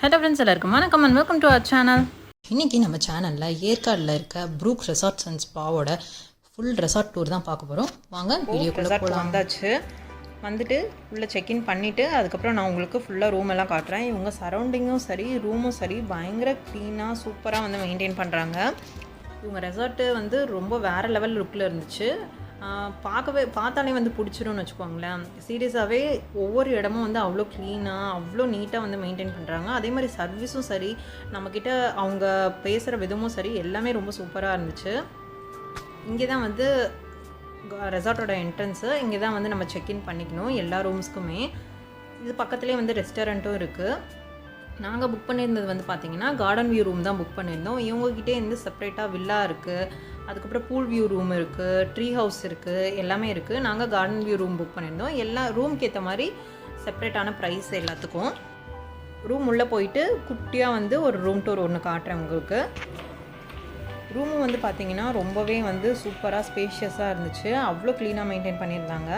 Hello friends, எல்லாருக்கும் வணக்கம் and welcome to our channel. இன்றைக்கி நம்ம சேனலில் ஏற்காடில் இருக்க ப்ரூக் ரெசார்ட்ஸ் அண்ட் ஸ்பாவோட ஃபுல் ரெசார்ட் டூர் தான் பார்க்க போகிறோம். வாங்க வீடியோக்குள்ளே போகலாம். வந்தாச்சு, வந்துட்டு உள்ளே செக்இன் பண்ணிவிட்டு அதுக்கப்புறம் நான் உங்களுக்கு ஃபுல்லாக ரூம் எல்லாம் காட்டுறேன். இவங்க சரௌண்டிங்கும் சரி ரூமும் சரி பயங்கர க்ளீனாக சூப்பராக வந்து மெயின்டைன் பண்ணுறாங்க. இவங்க ரெசார்ட்டு வந்து ரொம்ப வேறு லெவல் லுக்கில் இருந்துச்சு. பார்த்தாலே வந்து பிடிச்சிரும்னு வச்சுக்கோங்களேன். சீரியஸாகவே ஒவ்வொரு இடமும் வந்து அவ்வளோ க்ளீனாக அவ்வளோ நீட்டாக வந்து மெயின்டைன் பண்ணுறாங்க. அதே மாதிரி சர்வீஸும் சரி, நம்மக்கிட்ட அவங்க பேசுகிற விதமும் சரி எல்லாமே ரொம்ப சூப்பராக இருந்துச்சு. இங்கே தான் வந்து ரெசார்ட்டோட என்ட்ரன்ஸு. இங்கே தான் வந்து நம்ம செக்இன் பண்ணிக்கணும் எல்லா ரூம்ஸ்க்குமே. இது பக்கத்துலேயே வந்து ரெஸ்டாரண்ட்டும் இருக்குது. நாங்கள் புக் பண்ணியிருந்தது வந்து பார்த்திங்கன்னா கார்டன் வியூ ரூம் தான் புக் பண்ணியிருந்தோம். இவங்ககிட்டே வந்து செப்ரேட்டாக வில்லா இருக்குது, அதுக்கப்புறம் பூல் வியூ ரூம் இருக்குது, ட்ரீ ஹவுஸ் இருக்குது, எல்லாமே இருக்குது. நாங்கள் கார்டன் வியூ ரூம் புக் பண்ணியிருந்தோம். எல்லா ரூமுக்கு ஏற்ற மாதிரி செப்ரேட்டான ப்ரைஸ் எல்லாத்துக்கும். ரூம் உள்ளே போயிட்டு குட்டியாக வந்து ஒரு ரூம் டூர் ஒன்று காட்டுறேன் உங்களுக்கு. ரூமும் வந்து பார்த்திங்கன்னா ரொம்பவே வந்து சூப்பராக ஸ்பேஷியஸாக இருந்துச்சு. அவ்வளோ க்ளீனாக மெயின்டைன் பண்ணியிருந்தாங்க.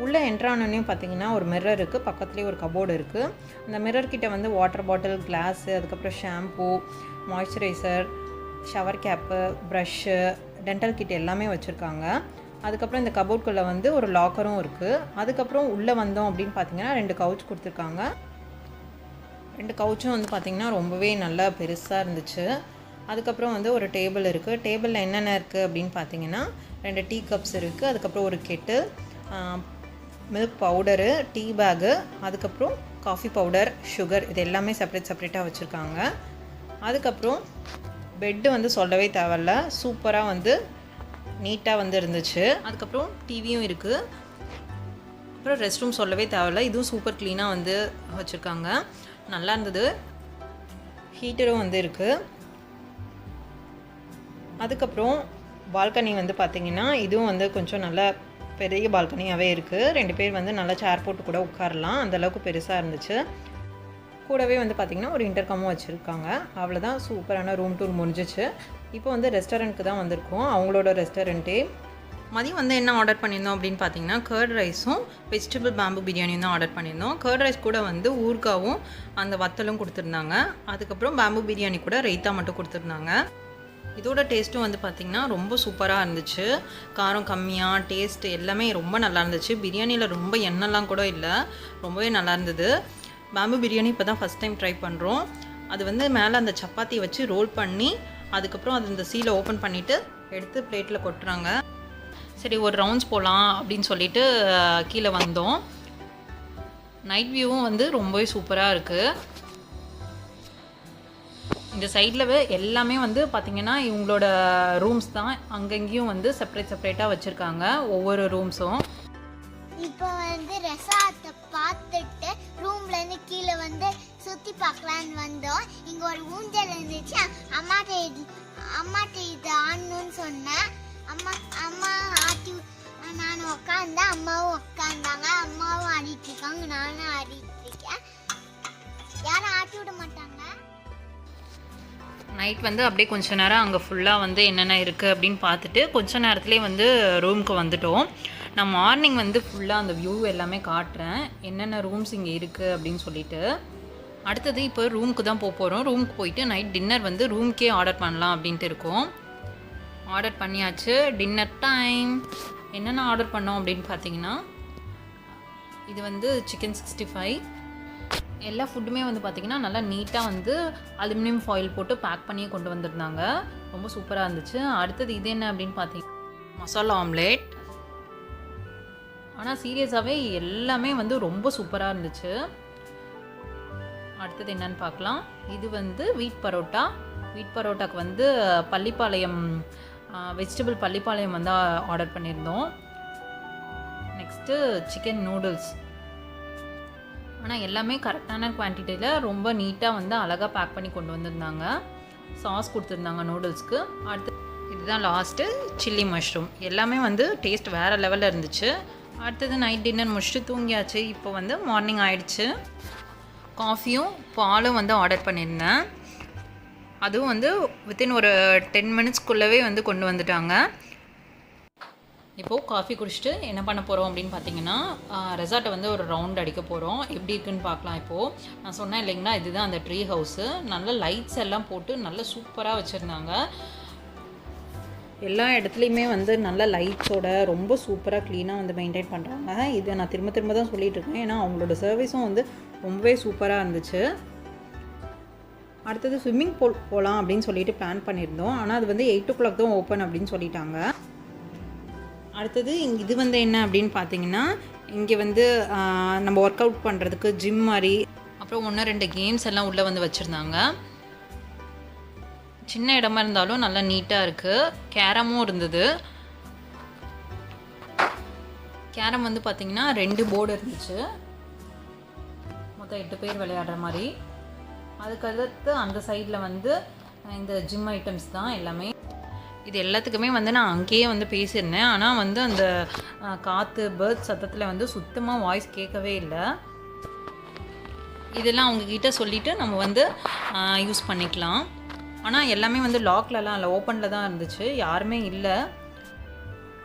உள்ளே என்ட்ரானோடனே பார்த்தீங்கன்னா ஒரு மிரர் இருக்குது, பக்கத்துலேயே ஒரு கபோர்டு இருக்குது. அந்த மிரர்கிட்ட வந்து வாட்டர் பாட்டில், கிளாஸு, அதுக்கப்புறம் shampoo, moisturiser, shower cap, brush, dental kit எல்லாமே வச்சுருக்காங்க. அதுக்கப்புறம் இந்த கபோர்டுக்குள்ளே வந்து ஒரு லாக்கரும் இருக்குது. அதுக்கப்புறம் உள்ளே வந்தோம் அப்படின்னு பார்த்தீங்கன்னா 2 கவுச் கொடுத்துருக்காங்க. 2 கவுச்சும் வந்து பார்த்திங்கன்னா ரொம்பவே நல்லா பெருசாக இருந்துச்சு. அதுக்கப்புறம் வந்து ஒரு டேபிள் இருக்குது. டேபிளில் என்னென்ன இருக்குது அப்படின்னு பார்த்தீங்கன்னா 2 டீ கப்ஸ் இருக்குது, அதுக்கப்புறம் ஒரு Kettle, milk powder, tea bag, அதுக்கப்புறம் காஃபி பவுடர், சுகர், இது எல்லாமே செப்ரேட்டாக வச்சுருக்காங்க. அதுக்கப்புறம் பெட்டு வந்து சொல்லவே தேவையில்ல, சூப்பராக வந்து நீட்டாக வந்து இருந்துச்சு. அதுக்கப்புறம் டிவியும் இருக்குது. அப்புறம் ரெஸ்ட் ரூம் சொல்லவே தேவையில்ல, இதுவும் சூப்பர் க்ளீனாக வந்து வச்சுருக்காங்க, நல்லா இருந்தது. ஹீட்டரும் வந்து இருக்குது. அதுக்கப்புறம் பால்கனி வந்து பார்த்திங்கன்னா இதுவும் வந்து கொஞ்சம் நல்லா பெரிய பால்கனியாகவே இருக்குது. 2 பேர் வந்து நல்லா சேர் போட்டு கூட உட்காரலாம், அந்தளவுக்கு பெருசாக இருந்துச்சு. கூடவே வந்து பார்த்திங்கன்னா ஒரு இன்டர்காமும் வச்சுருக்காங்க. அவ்வளோதான், சூப்பரான ரூம் டூர் முடிஞ்சிச்சு. இப்போ வந்து ரெஸ்டாரண்ட்டுக்கு தான் வந்திருக்கோம், அவங்களோட ரெஸ்டாரண்ட்டே. மதியம் வந்து என்ன ஆர்டர் பண்ணியிருந்தோம் அப்படின்னு பார்த்தீங்கன்னா கர்ட் ரைஸும் வெஜிடபிள் பேம்பு பிரியாணியும் தான் ஆர்டர் பண்ணியிருந்தோம். கர்ட் ரைஸ் கூட வந்து ஊறுகாவும் அந்த வத்தலும் கொடுத்துருந்தாங்க. அதுக்கப்புறம் பேம்பு பிரியாணி கூட ரைத்தா மட்டும் கொடுத்துருந்தாங்க. இதோட டேஸ்ட்டும் வந்து பார்த்திங்கன்னா ரொம்ப சூப்பராக இருந்துச்சு. காரம் கம்மியாக, டேஸ்ட்டு எல்லாமே ரொம்ப நல்லா இருந்துச்சு. பிரியாணியில் ரொம்ப எண்ணெய்லாம் கூட இல்லை, ரொம்பவே நல்லா இருந்தது. பேம்பு பிரியாணி இப்போ தான் ஃபஸ்ட் டைம் ட்ரை பண்ணுறோம். அது வந்து மேலே அந்த சப்பாத்தியை வச்சு ரோல் பண்ணி அதுக்கப்புறம் அது இந்த சீலை ஓப்பன் பண்ணிவிட்டு எடுத்து பிளேட்டில் கொட்டுறாங்க. சரி, ஒரு ரவுண்ட்ஸ் போகலாம் அப்படின்னு சொல்லிட்டு கீழே வந்தோம். நைட் வியூவும் வந்து ரொம்பவே சூப்பராக இருக்குது. இந்த சைடில் எல்லாமே வந்து பார்த்திங்கன்னா இவங்களோட ரூம்ஸ் தான். அங்கங்கேயும் வந்து செப்ரேட்டாக வச்சுருக்காங்க ஒவ்வொரு ரூம்ஸும். இப்போ வந்து ரெசார்ட்டை பார்த்துட்டு ரூம்லேருந்து கீழே வந்து சுற்றி பார்க்கலான்னு வந்தோம். இங்கே ஒரு ஊஞ்சல் இருந்துச்சு. அம்மாட்ட இது ஆடணும்னு சொன்னேன். அம்மா ஆட்டி நான் உட்காந்தேன், அம்மாவும் உட்காந்தாங்க. அம்மாவும் ஆடிட்டு இருக்காங்க, நானும் ஆடிட்டு இருக்கேன். யாரும் ஆட்டி விட மாட்டாங்க. நைட் வந்து அப்படியே கொஞ்சம் நேரம் அங்கே ஃபுல்லாக வந்து என்னென்ன இருக்குது அப்படின்னு பார்த்துட்டு கொஞ்சம் நேரத்துலேயே வந்து ரூமுக்கு வந்துட்டோம். நான் மார்னிங் வந்து ஃபுல்லாக அந்த வியூ எல்லாமே காட்டுறேன், என்னென்ன ரூம்ஸ் இங்கே இருக்குது அப்படின்னு சொல்லிட்டு. அடுத்தது இப்போ ரூமுக்கு தான் போகிறோம். ரூமுக்கு போயிட்டு நைட் டின்னர் வந்து ரூம்க்கே ஆர்டர் பண்ணலாம் அப்படின்ட்டு இருக்கோம். ஆர்டர் பண்ணியாச்சு, டின்னர் டைம். என்னென்ன ஆர்டர் பண்ணோம் அப்படின்னு பார்த்தீங்கன்னா இது வந்து சிக்கன் 65. எல்லா ஃபுட்டுமே வந்து பார்த்திங்கன்னா நல்லா நீட்டாக வந்து அலுமினியம் ஃபாயில் போட்டு பேக் பண்ணி கொண்டு வந்திருந்தாங்க, ரொம்ப சூப்பராக இருந்துச்சு. அடுத்தது இது என்ன அப்படின்னு பார்த்தீங்கன்னா மசாலா ஆம்லேட். ஆனால் சீரியஸாகவே எல்லாமே வந்து ரொம்ப சூப்பராக இருந்துச்சு. அடுத்தது என்னன்னு பார்க்கலாம். இது வந்து வீட் பரோட்டாக்கு வந்து பள்ளிப்பாளையம் வெஜிடபிள் பள்ளிப்பாளையம் வந்து ஆர்டர் பண்ணியிருந்தோம். Next chicken noodles. ஆனால் எல்லாமே கரெக்டான குவான்டிட்டியில் ரொம்ப நீட்டாக வந்து அழகாக பேக் பண்ணி கொண்டு வந்திருந்தாங்க. சாஸ் கொடுத்துருந்தாங்க நூடுல்ஸ்க்கு. அடுத்து இதுதான் லாஸ்ட்டு சில்லி மஷ்ரூம். எல்லாமே வந்து டேஸ்ட் வேறு லெவலில் இருந்துச்சு. அடுத்தது நைட் டின்னர் முடிச்சுட்டு தூங்கியாச்சு. இப்போ வந்து மார்னிங் ஆகிடுச்சு. காஃபியும் பாலும் வந்து ஆர்டர் பண்ணியிருந்தேன். அதுவும் வந்து வித்தின் ஒரு 10 மினிட்ஸ்க்குள்ளவே வந்து கொண்டு வந்துட்டாங்க. இப்போது காஃபி குடிச்சிட்டு என்ன பண்ண போகிறோம் அப்படின்னு பார்த்தீங்கன்னா ரெசார்ட்டை வந்து ஒரு ரவுண்ட் அடிக்க போகிறோம். எப்படி இருக்குன்னு பார்க்கலாம். இப்போது நான் சொன்னேன் இல்லைங்களா, இதுதான் அந்த ட்ரீ ஹவுஸு. நல்ல லைட்ஸ் எல்லாம் போட்டு நல்ல சூப்பராக வச்சுருந்தாங்க. எல்லா இடத்துலையுமே வந்து நல்ல லைட்ஸோட ரொம்ப சூப்பராக க்ளீனாக வந்து மெயின்டைன் பண்ணுறாங்க. இதை நான் திரும்ப திரும்ப தான் சொல்லிகிட்ருக்கேன், ஏன்னா அவங்களோட சர்வீஸும் வந்து ரொம்பவே சூப்பராக இருந்துச்சு. அடுத்தது ஸ்விம்மிங் பூல் போகலாம் அப்படின்னு சொல்லிட்டு பிளான் பண்ணியிருந்தோம். ஆனால் அது வந்து 8 o'clock தான் ஓப்பன் அப்படின்னு சொல்லிட்டாங்க. அடுத்தது இது வந்து என்ன அப்படின்னு பார்த்தீங்கன்னா, இங்கே வந்து நம்ம ஒர்க் அவுட் பண்ணுறதுக்கு ஜிம் மாதிரி, அப்புறம் 1-2 கேம்ஸ் எல்லாம் உள்ளே வந்து வச்சுருந்தாங்க. சின்ன இடமா இருந்தாலும் நல்லா நீட்டாக இருக்குது. கேரமும் இருந்தது. கேரம் வந்து பார்த்திங்கன்னா 2 போர்டு இருந்துச்சு. மொத்தம் 8 பேர் விளையாடுற மாதிரி. அதுக்கடுத்து அந்த சைடில் வந்து இந்த ஜிம் ஐட்டம்ஸ் தான் எல்லாமே. இது எல்லாத்துக்குமே வந்து நான் அங்கேயே வந்து பேசியிருந்தேன். ஆனால் வந்து அந்த காற்று பேர்ட் சத்தத்தில் வந்து சுத்தமாக வாய்ஸ் கேட்கவே இல்லை. இதெல்லாம் அவங்கக்கிட்ட சொல்லிவிட்டு நம்ம வந்து யூஸ் பண்ணிக்கலாம். ஆனால் எல்லாமே வந்து லாக்லலாம் இல்லை, ஓப்பனில் தான் இருந்துச்சு, யாருமே இல்லை.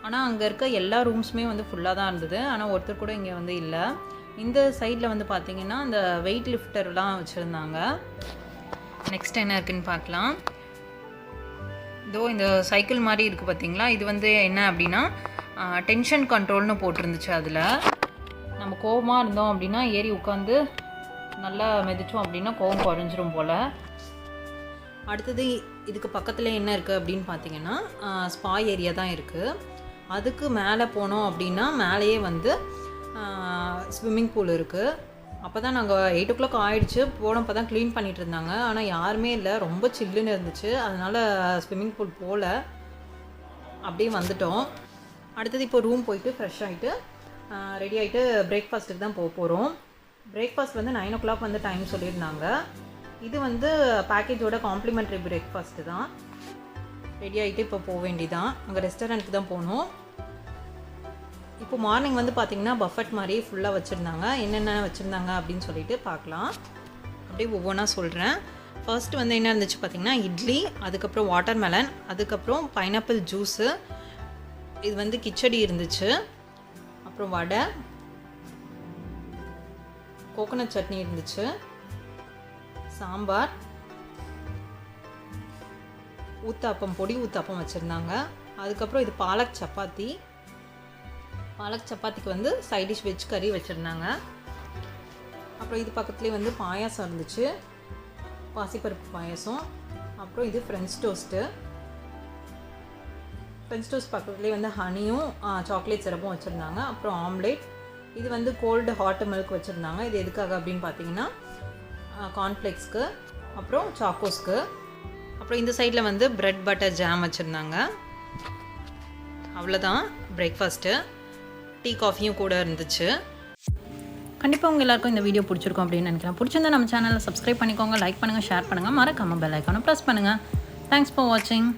ஆனால் அங்கே இருக்க எல்லா ரூம்ஸுமே வந்து ஃபுல்லாக தான் இருந்தது. ஆனால் ஒருத்தர் கூட இங்கே வந்து இல்லை. இந்த சைடில் வந்து பார்த்திங்கன்னா அந்த வெயிட் லிஃப்டர்லாம் வச்சுருந்தாங்க. நெக்ஸ்ட் என்ன இருக்குதுன்னு பார்க்கலாம். இதோ இந்த சைக்கிள் மாதிரி இருக்குது பார்த்திங்களா, இது வந்து என்ன அப்படின்னா டென்ஷன் கண்ட்ரோல்னு போட்டிருந்துச்சு. அதில் நம்ம கோவமாக இருந்தோம் அப்படின்னா ஏறி உட்காந்து நல்லா மிதிச்சோம் அப்படின்னா கோவம் குறைஞ்சிரும் போல். அடுத்தது இதுக்கு பக்கத்தில் என்ன இருக்குது அப்படின்னு பார்த்தீங்கன்னா ஸ்பா ஏரியா தான் இருக்குது. அதுக்கு மேலே போனோம் அப்படின்னா மேலேயே வந்து ஸ்விம்மிங் பூல் இருக்குது. அப்போ தான் நாங்கள் 8 o'clock ஆகிடுச்சு போனப்போ தான் க்ளீன் பண்ணிகிட்டு இருந்தாங்க. ஆனால் யாருமே இல்லை, ரொம்ப சில்லுன்னு இருந்துச்சு. அதனால் ஸ்விம்மிங் பூல் போகல, அப்படியே வந்துட்டோம். அடுத்தது இப்போ ரூம் போயிட்டு ஃப்ரெஷ் ஆகிட்டு ரெடி ஆகிட்டு பிரேக்ஃபாஸ்ட்டுக்கு தான் போக போகிறோம். பிரேக்ஃபாஸ்ட் வந்து 9 o'clock வந்து டைம் சொல்லியிருந்தாங்க. இது வந்து பேக்கேஜோட காம்ப்ளிமெண்ட்ரி பிரேக்ஃபாஸ்ட்டு தான். ரெடி ஆகிட்டு இப்போ போக வேண்டியதான். அங்கே ரெஸ்டாரண்ட்டுக்கு தான் போகணும். இப்போ மார்னிங் வந்து பார்த்திங்கன்னா பஃபட் மாதிரி ஃபுல்லாக வச்சுருந்தாங்க. என்னென்ன வச்சுருந்தாங்க அப்படின்னு சொல்லிட்டு பார்க்கலாம். அப்படியே ஒவ்வொன்றா சொல்கிறேன். ஃபர்ஸ்ட் வந்து என்ன இருந்துச்சு பார்த்திங்கன்னா இட்லி, அதுக்கப்புறம் வாட்டர்மெலன், அதுக்கப்புறம் பைனாப்பிள் ஜூஸு, இது வந்து கிச்சடி இருந்துச்சு, அப்புறம் வடை, கோகோனட் சட்னி இருந்துச்சு, சாம்பார், ஊத்தாப்பம், பொடி ஊத்தாப்பம் வச்சுருந்தாங்க. அதுக்கப்புறம் இது பாலக் சப்பாத்தி. பாலக் சப்பாத்திக்கு வந்து சைட் டிஷ் வெஜ் கறி வச்சுருந்தாங்க. அப்புறம் இது பக்கத்துலேயே வந்து பாயாசம் இருந்துச்சு, பாசிப்பருப்பு பாயாசம். அப்புறம் இது ஃப்ரெஞ்ச் டோஸ்ட்டு. ஃப்ரெஞ்ச் டோஸ்ட் பக்கத்துலேயே வந்து ஹனியும் சாக்லேட் சிரப்பும் வச்சுருந்தாங்க. அப்புறம் ஆம்லேட். இது வந்து கோல்டு ஹாட் மில்க் வச்சுருந்தாங்க. இது எதுக்காக அப்படின்னு பார்த்தீங்கன்னா கார்ன்ஃப்ளேக்ஸ்க்கு, அப்புறம் சாக்கோஸ்க்கு. அப்புறம் இந்த சைடில் வந்து ப்ரெட் பட்டர் ஜாம் வச்சுருந்தாங்க. அவ்வளோதான் பிரேக்ஃபாஸ்ட்டு. டீ காஃபியும் கூட இருந்துச்சு. கண்டிப்பாக உங்கள் எல்லாருக்கும் இந்த வீடியோ பிடிச்சிருக்கும் அப்படின்னு நினைக்கிறேன். பிடிச்சிருந்தா நம்ம சேனலை சப்ஸ்கிரைப் பண்ணிக்கோங்க, லைக் பண்ணுங்கள், ஷேர் பண்ணுங்கள், மறக்காமல் பெல் ஐக்கானை ப்ரெஸ் பண்ணுங்கள். தேங்க்ஸ் ஃபார் வாட்சிங்.